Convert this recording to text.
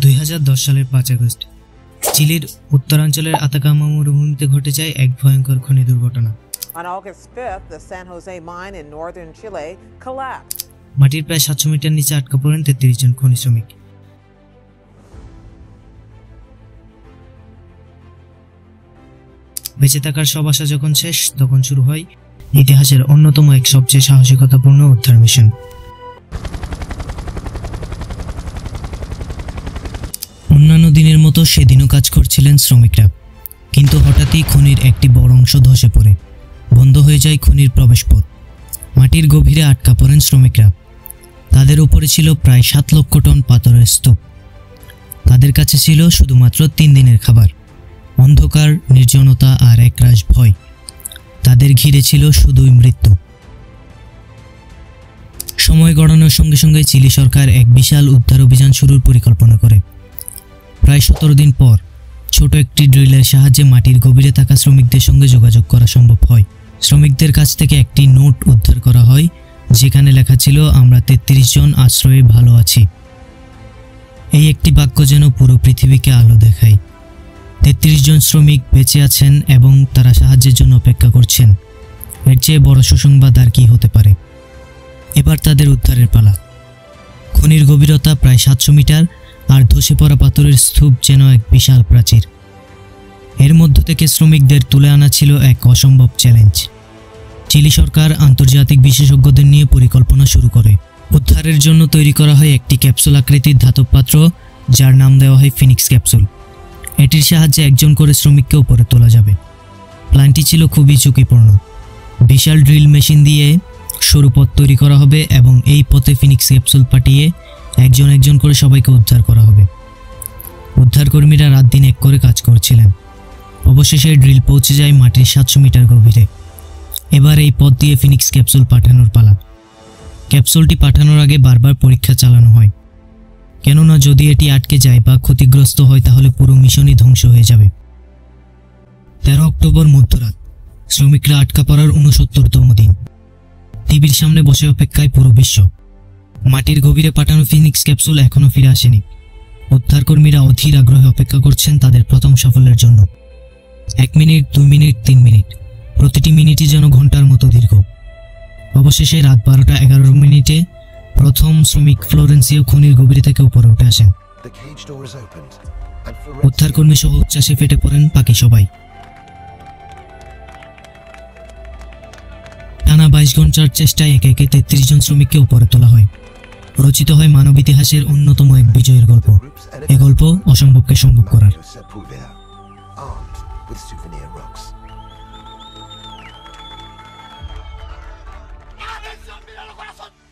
2010 সালের 5 আগস্ট চিলির উত্তরাঞ্চলের আতাকামা মরুভূমিতে ঘটে যায় এক ভয়ঙ্কর খনি দুর্ঘটনা। On August 5th, the San Jose mine in northern Chile collapsed. মাটির প্রায় 700 মিটার নিচে আটকা পড়েন 33 জন খনি শ্রমিক। বেঁচে থাকার সব আশা যখন শেষ, তখন শুরু হয় ইতিহাসের অন্যতম এক সবচেয়ে সাহসিকতাপূর্ণ উদ্ধার মিশন। অন্যান্য দিনের মতো সেদিনও কাজ করছিলেন শ্রমিকরা, কিন্তু হঠাৎই খনির একটি বড় অংশ ধসে পড়ে বন্ধ হয়ে যায় খনির প্রবেশপথ। মাটির গভীরে আটকা পড়েন শ্রমিকরা। তাদের উপরে ছিল প্রায় 7 লক্ষ টন পাথরের স্তূপ। তাদের কাছে ছিল শুধুমাত্র 3 দিনের খাবার, অন্ধকার, নির্জনতা আর একরাশ ভয়। তাদের ঘিরে ছিল শুধুই মৃত্যু। সময় গড়ানোর সঙ্গে সঙ্গে চিলি সরকার এক বিশাল উদ্ধার অভিযান শুরুর পরিকল্পনা করে। প্রায় 17 দিন পর ছোট একটি ড্রিলের সাহায্যে মাটির গভীরে থাকা শ্রমিকদের সঙ্গে যোগাযোগ করা সম্ভব হয়। শ্রমিকদের কাছ থেকে একটি নোট উদ্ধার করা হয়, যেখানে লেখা ছিল, আমরা 33 জন আশ্রয়ে ভালো আছি। এই একটি বাক্য যেন পুরো পৃথিবীকে আলো দেখায়। 33 জন শ্রমিক বেঁচে আছেন এবং তারা সাহায্যের জন্য অপেক্ষা করছেন। এর চেয়ে বড় সুসংবাদ আর কি হতে পারে। এবার তাদের উদ্ধারের পালা। খনির গভীরতা প্রায় 700 মিটার, আর ধসে পড়া পাথরের স্তূপ যেন এক বিশাল প্রাচীর। এর মধ্য থেকে শ্রমিকদের তুলে আনা ছিল এক অসম্ভব চ্যালেঞ্জ। চিলি সরকার আন্তর্জাতিক বিশেষজ্ঞদের নিয়ে পরিকল্পনা শুরু করে। উদ্ধারের জন্য তৈরি করা হয় একটি ক্যাপসুল আকৃতির ধাতব পাত্র, যার নাম দেওয়া হয় ফিনিক্স ক্যাপসুল। এটির সাহায্যে একজন করে শ্রমিককে উপরে তোলা যাবে। প্ল্যানটি ছিল খুবই ঝুঁকিপূর্ণ। বিশাল ড্রিল মেশিন দিয়ে সরু পথ তৈরি করা হবে এবং এই পথে ফিনিক্স ক্যাপসুল পাঠিয়ে একজন একজন করে সবাইকে উদ্ধার করা হবে। উদ্ধারকর্মীরা রাত দিন এক করে কাজ করছিলেন। অবশেষে ড্রিল পৌঁছে যায় মাটির 700 মিটার গভীরে। এবার এই পথ দিয়ে ফিনিক্স ক্যাপসুল পাঠানোর পালা। ক্যাপসুলটি পাঠানোর আগে বারবার পরীক্ষা চালানো হয়, কেননা যদি এটি আটকে যায় বা ক্ষতিগ্রস্ত হয় তাহলে পুরো মিশনই ধ্বংস হয়ে যাবে। 13 অক্টোবর মধ্যরাত, শ্রমিকরা আটকা পড়ার 69তম দিন। টিভির সামনে বসে অপেক্ষায় পুরো বিশ্ব। মাটির গভীরে পাঠানো ফিনিক্স ক্যাপসুল এখনো ফিরে আসেনি। উদ্ধারকর্মীরা অধীর আগ্রহে অপেক্ষা করছেন তাদের প্রথম সাফল্যের জন্য। 1 মিনিট, 2 মিনিট, 3 মিনিট, প্রতিটি মিনিটই যেন ঘন্টার মতো দীর্ঘ। অবশেষে রাত 12:11 প্রথম শ্রমিক ফ্লোরেন্সিও খনির গভীরে থেকে উপরে উঠে আসেন। উদ্ধারকর্মী সহ উচ্ছ্বাসে ফেটে পড়েন বাকি সবাই। টানা 22 ঘন্টার চেষ্টায় একে একে 33 জন শ্রমিককে উপরে তোলা হয়। রচিত হয় মানব ইতিহাসের অন্যতম এক বিজয়ের গল্প। এ গল্প অসম্ভবকে সম্ভব করার। ¡Mira los corazones!